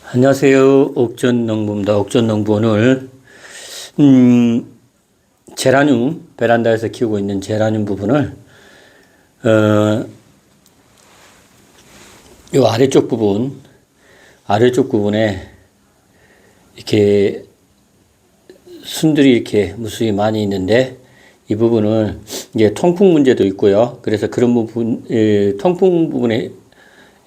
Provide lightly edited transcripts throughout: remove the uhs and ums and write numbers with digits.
안녕하세요. 옥전농부입니다. 옥전농부 오늘 제라늄 베란다에서 키우고 있는 제라늄 부분을 요 아래쪽 부분에 이렇게 순들이 이렇게 무수히 많이 있는데 이 부분은 이제 통풍 문제도 있고요. 그래서 그런 부분 통풍 부분에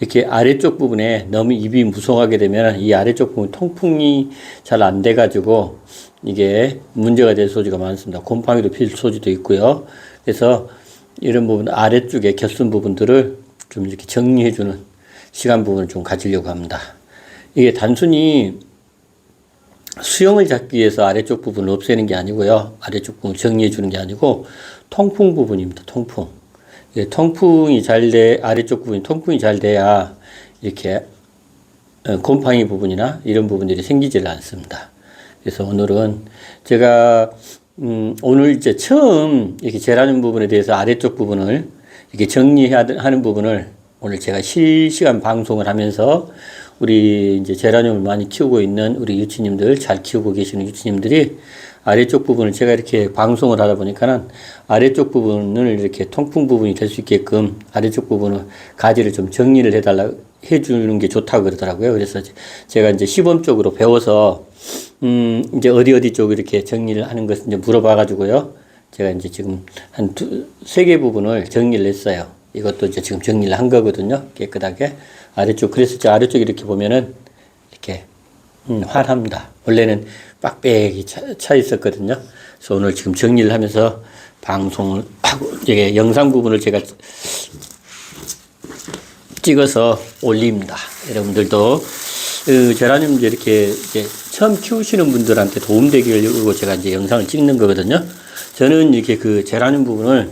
이렇게 아래쪽 부분에 너무 잎이 무성하게 되면 이 아래쪽 부분 통풍이 잘 안 돼 가지고 이게 문제가 될 소지가 많습니다. 곰팡이도 필 소지도 있고요. 그래서 이런 부분 아래쪽에 겹순 부분들을 좀 이렇게 정리해 주는 시간 부분을 좀 가지려고 합니다. 이게 단순히 수영을 잡기 위해서 아래쪽 부분을 없애는 게 아니고요. 아래쪽 부분을 정리해 주는 게 아니고 통풍 부분입니다. 통풍. 통풍이 아래쪽 부분이 통풍이 잘 돼야 이렇게 곰팡이 부분이나 이런 부분들이 생기질 않습니다. 그래서 오늘은 제가 오늘 이제 처음 이렇게 제라늄 부분에 대해서 아래쪽 부분을 이렇게 정리하는 부분을 오늘 제가 실시간 방송을 하면서 우리 이제 제라늄을 많이 키우고 있는 우리 유치님들, 잘 키우고 계시는 유치님들이 아래쪽 부분을 제가 이렇게 방송을 하다 보니까는 아래쪽 부분을 이렇게 통풍 부분이 될 수 있게끔 아래쪽 부분을 가지를 좀 정리를 해주는 게 좋다고 그러더라고요. 그래서 제가 이제 시범적으로 배워서 이제 어디 쪽 이렇게 정리를 하는 것을 이제 물어봐가지고요. 제가 이제 지금 한 세 개 부분을 정리를 했어요. 이것도 이제 지금 정리를 한 거거든요. 깨끗하게. 아래쪽. 그래서 저 아래쪽 이렇게 보면은 이렇게 환합니다. 원래는 빡빡이 차 있었거든요. 그래서 오늘 지금 정리를 하면서 방송을 하고, 이게 영상 부분을 제가 찍어서 올립니다. 여러분들도 제라늄 이렇게 이제 처음 키우시는 분들한테 도움되기 위해서 제가 이제 영상을 찍는 거거든요. 저는 이렇게 그 제라늄 부분을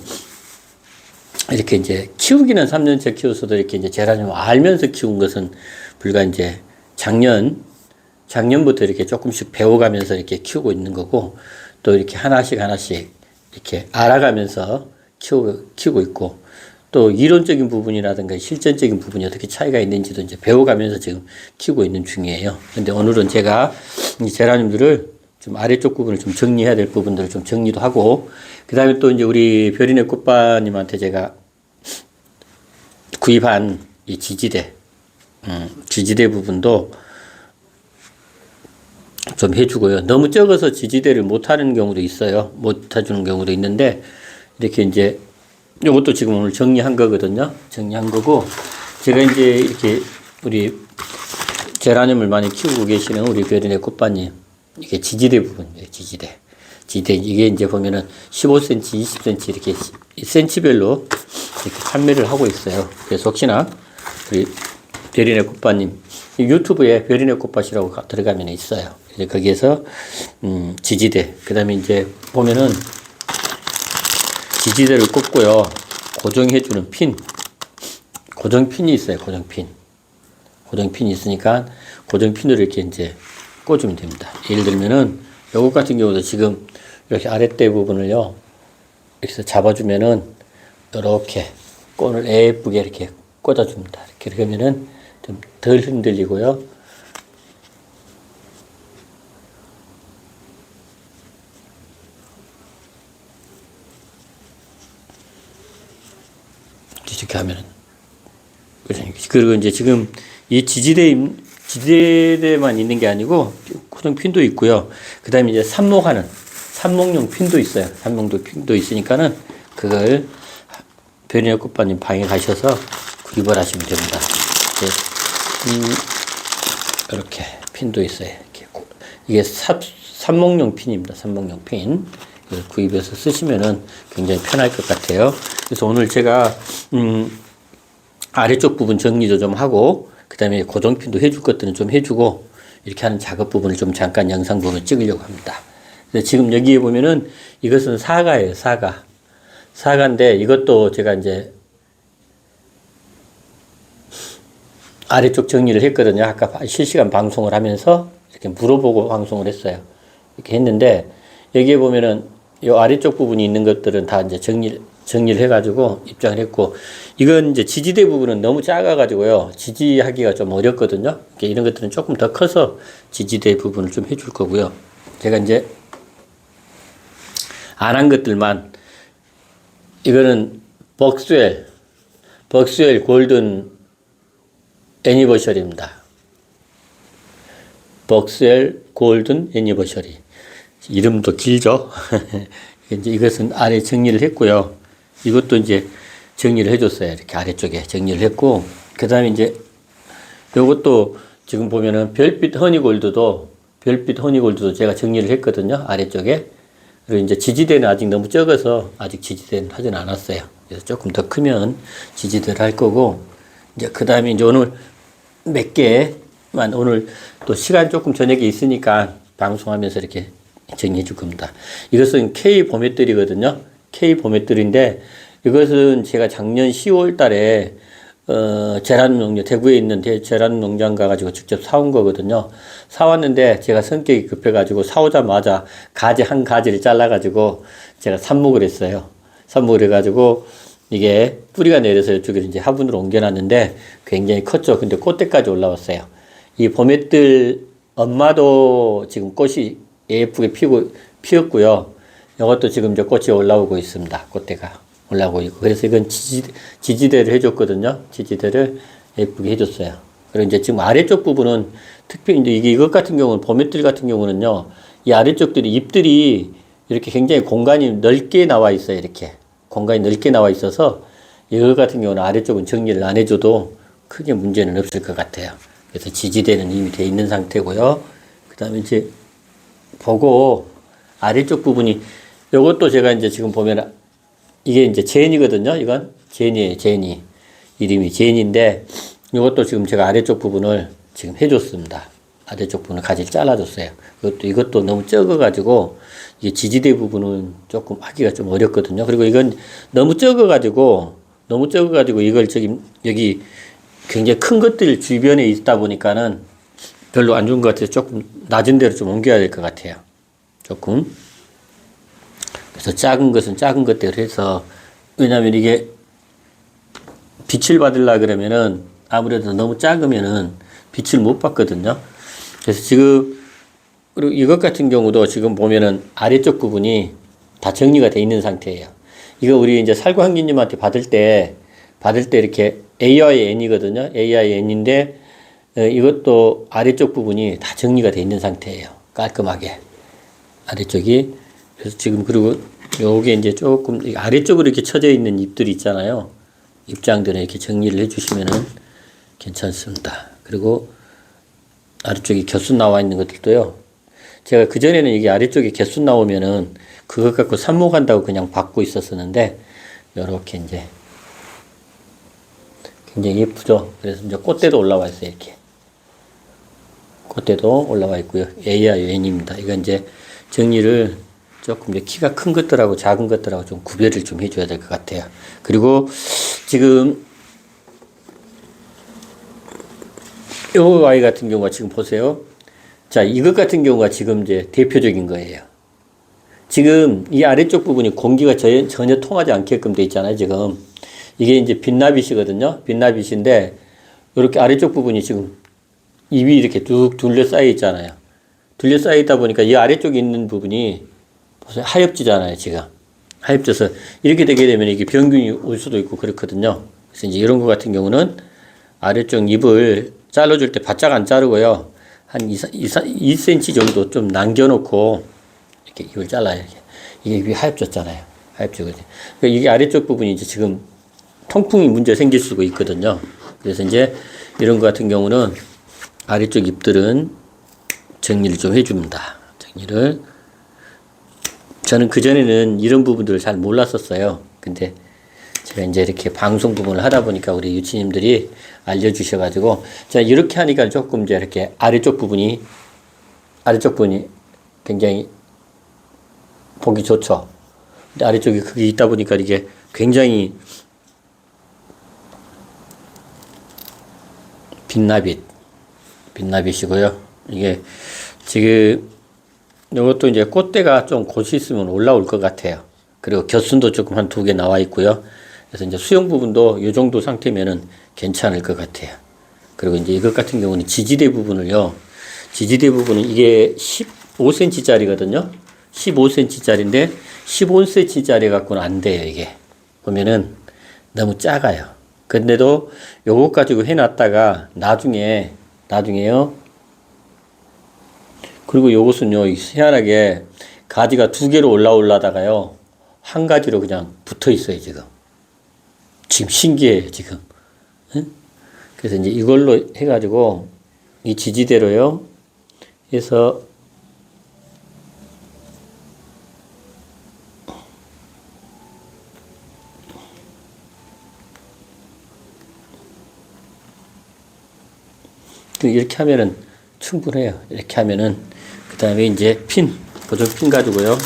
이렇게 이제 키우기는 3년째 키웠어도 이렇게 이제 제라늄 알면서 키운 것은 불과 이제 작년부터 이렇게 조금씩 배워가면서 이렇게 키우고 있는 거고, 또 이렇게 하나씩 이렇게 알아가면서 키우고 있고, 또 이론적인 부분이라든가 실전적인 부분이 어떻게 차이가 있는지도 이제 배워가면서 지금 키우고 있는 중이에요. 근데 오늘은 제가 이 제라늄들을 좀 아래쪽 부분을 좀 정리해야 될 부분들을 좀 정리도 하고, 그 다음에 또 이제 우리 별이네 꽃바님한테 제가 구입한 이 지지대 부분도 좀 해주고요. 너무 적어서 지지대를 못하는 경우도 있어요. 못 해주는 경우도 있는데, 이렇게 이제, 이것도 지금 오늘 정리한 거거든요. 정리한 거고, 제가 이제 이렇게 우리 제라늄을 많이 키우고 계시는 우리 별이네 꽃바님, 이게 지지대 부분이에요. 지지대, 이게 이제 보면은 15cm, 20cm 이렇게 센치별로 이렇게 판매를 하고 있어요. 그래서 혹시나 우리 별이네 꽃바님, 유튜브에 별이네 꽃밭이라고 들어가면 있어요. 거기에서 지지대, 그 다음에 이제 보면은 지지대를 꽂고요, 고정해주는 고정핀이 있어요. 고정핀이 있으니까 고정핀으로 이렇게 이제 꽂으면 됩니다. 예를 들면은 요것 같은 경우도 지금 이렇게 아랫대 부분을요, 이렇게 잡아주면은 이렇게 끈을 예쁘게 이렇게 꽂아줍니다. 이렇게 그러면은 좀 덜 흔들리고요. 이렇게 하면은, 그리고 이제 지금 이 지지대만 있는 게 아니고 고정핀도 있고요. 그 다음에 이제 삽목용 핀도 있어요. 삽목용 핀도 있으니까는 그걸 별이네 꽃바님 방에 가셔서 구입을 하시면 됩니다. 이렇게 핀도 있어요. 이게 삽목용 핀입니다. 삽목용 핀. 구입해서 쓰시면은 굉장히 편할 것 같아요. 그래서 오늘 제가 아래쪽 부분 정리도 좀 하고, 그 다음에 고정핀도 해줄 것들은 좀 해주고, 이렇게 하는 작업 부분을 좀 잠깐 영상 부분을 찍으려고 합니다. 지금 여기에 보면은 이것은 사과예요. 사과인데 이것도 제가 이제 아래쪽 정리를 했거든요. 아까 실시간 방송을 하면서 이렇게 물어보고 방송을 했어요. 이렇게 했는데, 여기에 보면은 이 아래쪽 부분이 있는 것들은 다 이제 정리를 정리를 해가지고 입장을 했고, 이건 이제 지지대 부분은 너무 작아가지고요. 지지하기가 좀 어렵거든요. 이런 것들은 조금 더 커서 지지대 부분을 좀 해줄 거고요. 제가 이제 안 한 것들만, 이거는 벅스웰 골든 애니버셔리입니다. 벅스웰 골든 애니버셔리. 이름도 길죠? 이제 이것은 아래 정리를 했고요. 이것도 이제 정리를 해줬어요. 이렇게 아래쪽에 정리를 했고, 그 다음에 이제 요것도 지금 보면은 별빛 허니골드도 제가 정리를 했거든요. 아래쪽에. 그리고 이제 지지대는 아직 너무 적어서 아직 지지대는 하진 않았어요. 그래서 조금 더 크면 지지대를 할 거고, 이제 그 다음에 이제 오늘 몇 개만, 오늘 또 시간 조금 저녁에 있으니까 방송하면서 이렇게 정리해 줄 겁니다. 이것은 K 보맷들이거든요. K 보맷들인데, 이것은 제가 작년 10월 달에 제라늄 농장, 대구에 있는 제라늄 농장 가가지고 직접 사온 거거든요. 사왔는데 제가 성격이 급해가지고 사오자마자 가지 한 가지를 잘라가지고 제가 삽목을 했어요. 삽목을 해가지고 이게 뿌리가 내려서 이쪽에 이제 화분으로 옮겨놨는데 굉장히 컸죠. 근데 꽃대까지 올라왔어요. 이 봄에들 엄마도 지금 꽃이 예쁘게 피었고요. 이것도 지금 이제 꽃이 올라오고 있습니다. 꽃대가 올라오고 있고. 그래서 이건 지지대를 해줬거든요. 지지대를 예쁘게 해줬어요. 그리고 이제 지금 아래쪽 부분은 특별히 이제 이것 같은 경우는 봄에들 같은 경우는요. 이 아래쪽들이 잎들이 이렇게 굉장히 공간이 넓게 나와 있어요. 이렇게. 공간이 넓게 나와 있어서 이거 같은 경우는 아래쪽은 정리를 안 해줘도 크게 문제는 없을 것 같아요. 그래서 지지대는 이미 돼 있는 상태고요. 그 다음에 이제 보고 아래쪽 부분이 요것도 제가 이제 지금 보면 이게 이제 제니거든요. 이건 제니예요. 제니. 이름이 제니인데 이것도 지금 제가 아래쪽 부분을 지금 해줬습니다. 아래쪽 부분을 가지를 잘라줬어요. 이것도 너무 적어가지고 이게 지지대 부분은 조금 하기가 좀 어렵거든요. 그리고 이건 너무 적어가지고 이걸 여기 굉장히 큰 것들 주변에 있다 보니까는 별로 안 좋은 것 같아서 조금 낮은 데로 좀 옮겨야 될 것 같아요. 조금. 그래서 작은 것은 작은 것대로 해서, 왜냐면 이게 빛을 받으려 그러면은 아무래도 너무 작으면은 빛을 못 받거든요. 그래서 지금, 그리고 이것 같은 경우도 지금 보면은 아래쪽 부분이 다 정리가 돼 있는 상태예요. 이거 우리 이제 살구한기님한테 받을 때 이렇게 AIN이거든요. AIN인데, 이것도 아래쪽 부분이 다 정리가 돼 있는 상태예요. 깔끔하게. 아래쪽이. 그래서 지금, 그리고 요게 이제 조금 아래쪽으로 이렇게 쳐져 있는 잎들이 있잖아요. 잎장들을 이렇게 정리를 해주시면은 괜찮습니다. 그리고 아래쪽에 곁순 나와 있는 것들도요. 제가 그전에는 이게 아래쪽에 곁순 나오면은 그것 갖고 삽목한다고 그냥 받고 있었었는데, 요렇게 이제 굉장히 예쁘죠. 그래서 이제 꽃대도 올라와 있어요. 이렇게. 꽃대도 올라와 있고요. AIN입니다. 이건 이제 정리를 조금 이제 키가 큰 것들하고 작은 것들하고 좀 구별을 좀 해줘야 될 것 같아요. 그리고 지금 요 아이 같은 경우가 지금 보세요. 자, 이것 같은 경우가 지금 이제 대표적인 거예요. 지금 이 아래쪽 부분이 공기가 전혀 통하지 않게끔 돼 있잖아요. 지금 이게 이제 빛나빗이거든요. 빛나빗인데 이렇게 아래쪽 부분이 지금 잎이 이렇게 쭉 둘러싸여 있잖아요. 둘러싸여 있다 보니까 이 아래쪽에 있는 부분이 보세요. 하엽지잖아요. 지금 하엽져서 이렇게 되게 되면 이게 병균이 올 수도 있고 그렇거든요. 그래서 이제 이런 거 같은 경우는 아래쪽 잎을 잘라줄 때 바짝 안 자르고요. 한 2cm 정도 좀 남겨놓고 이렇게 잎을 잘라요. 이게 잎이 하엽졌잖아요. 하엽지거든요. 그러니까 이게 아래쪽 부분이 이제 지금 통풍이 문제 생길 수가 있거든요. 그래서 이제 이런 거 같은 경우는 아래쪽 잎들은 정리를 좀 해줍니다. 정리를. 저는 그전에는 이런 부분들을 잘 몰랐었어요. 근데 제가 이제 이렇게 방송 부분을 하다 보니까 우리 유치님들이 알려주셔가지고, 자, 이렇게 하니까 조금 이제 이렇게 아래쪽 부분이 굉장히 보기 좋죠. 근데 아래쪽이 그게 있다 보니까 이게 굉장히 빛나빗이고요. 이게 지금 이것도 이제 꽃대가 좀 곧이 있으면 올라올 것 같아요. 그리고 곁순도 조금 한 2개 나와 있고요. 그래서 이제 수영 부분도 이 정도 상태면은 괜찮을 것 같아요. 그리고 이제 이것 같은 경우는 지지대 부분을요. 지지대 부분은 이게 15cm짜리거든요. 15cm짜리인데 15cm짜리 갖고는 안 돼요, 이게. 보면은 너무 작아요. 근데도 요것 가지고 해놨다가 나중에요. 그리고 요것은요, 희한하게 가지가 2개로 올라다가요, 한 가지로 그냥 붙어 있어요, 지금. 지금 신기해요, 지금. 응? 그래서 이제 이걸로 해가지고, 이 지지대로요, 해서, 이렇게 하면은 충분해요. 이렇게 하면은, 그 다음에 이제 고정핀 가지고요.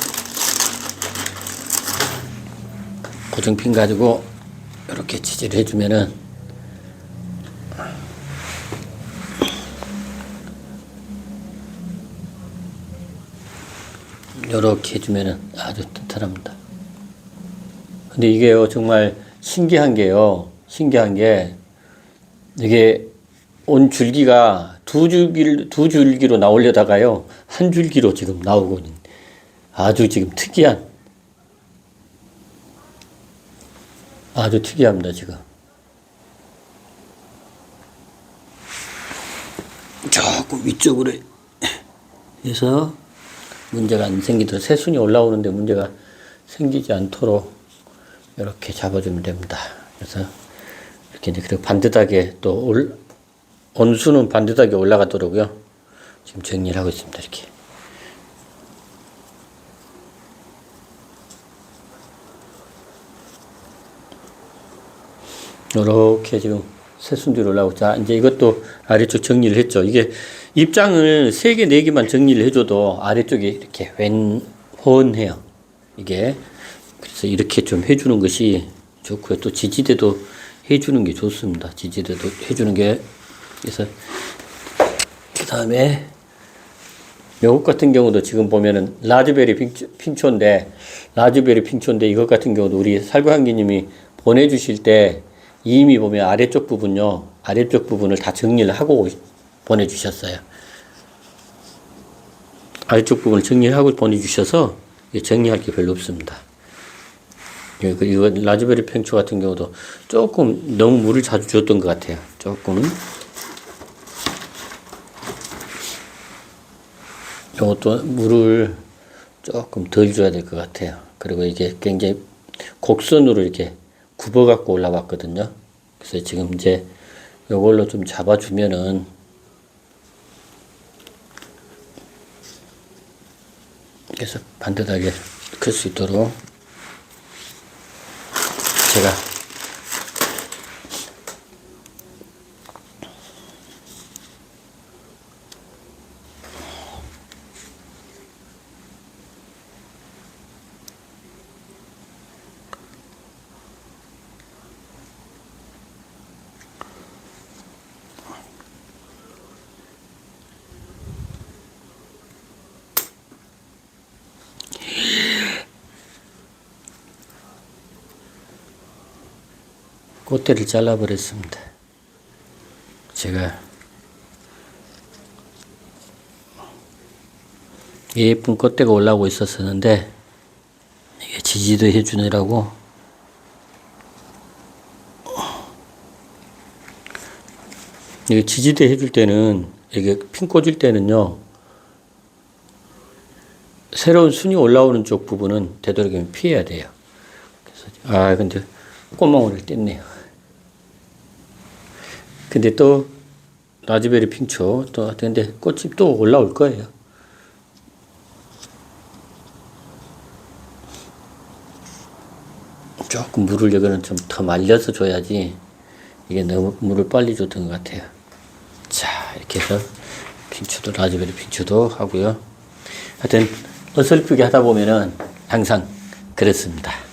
고정핀 가지고, 이렇게 지지를 해주면은, 이렇게 해주면은 아주 튼튼합니다. 근데 이게요, 정말 신기한 게요, 이게 온 줄기가 두 줄기로 나오려다가요, 한 줄기로 지금 나오고 있는 아주 지금 아주 특이합니다, 지금. 조금 위쪽으로 해서 문제가 안 생기도록, 새순이 올라오는데 문제가 생기지 않도록 이렇게 잡아주면 됩니다. 그래서 이렇게 이제, 그리고 반듯하게 또 온수는 반듯하게 올라가도록요, 지금 정리를 하고 있습니다. 이렇게. 이렇게 지금 새순들이 올라오고, 자, 이제 이것도 아래쪽 정리를 했죠. 이게 입장을 3개, 4개만 정리를 해줘도 아래쪽이 이렇게 훤해요. 이게. 그래서 이렇게 좀 해주는 것이 좋고요. 또 지지대도 해주는 게 좋습니다. 지지대도 해주는 게. 그래서, 그 다음에, 요것 같은 경우도 지금 보면은 라즈베리 핑초인데 이것 같은 경우도 우리 살구한기님이 보내주실 때 이미 보면 아래쪽 부분을 다 정리를 하고 보내주셨어요. 아래쪽 부분을 정리를 하고 보내주셔서 정리할 게 별로 없습니다. 이거 라즈베리 팽초 같은 경우도 조금 너무 물을 자주 줬던 것 같아요. 조금. 이것도 물을 조금 덜 줘야 될 것 같아요. 그리고 이게 굉장히 곡선으로 이렇게 굽어갖고 올라왔거든요. 그래서 지금 이제 이걸로 좀 잡아주면은, 그래서 반듯하게 클 수 있도록 제가 꽃대를 잘라버렸습니다. 제가 예쁜 꽃대가 올라오고 있었는데, 이게 지지도 해주느라고 이게 지지대 해줄 때는, 이게 핀 꽂을 때는요, 새로운 순이 올라오는 쪽 부분은 되도록이면 피해야 돼요. 그래서, 근데 꽃망울을 뗐네요. 근데 또 라즈베리 핑초 근데 꽃이 또 올라올 거예요. 조금 물을 여기는 좀 더 말려서 줘야지, 이게 너무 물을 빨리 줬던 것 같아요. 자, 이렇게 해서 핑초도, 라즈베리 핑초도 하고요. 하여튼 어설프게 하다 보면은 항상 그렇습니다.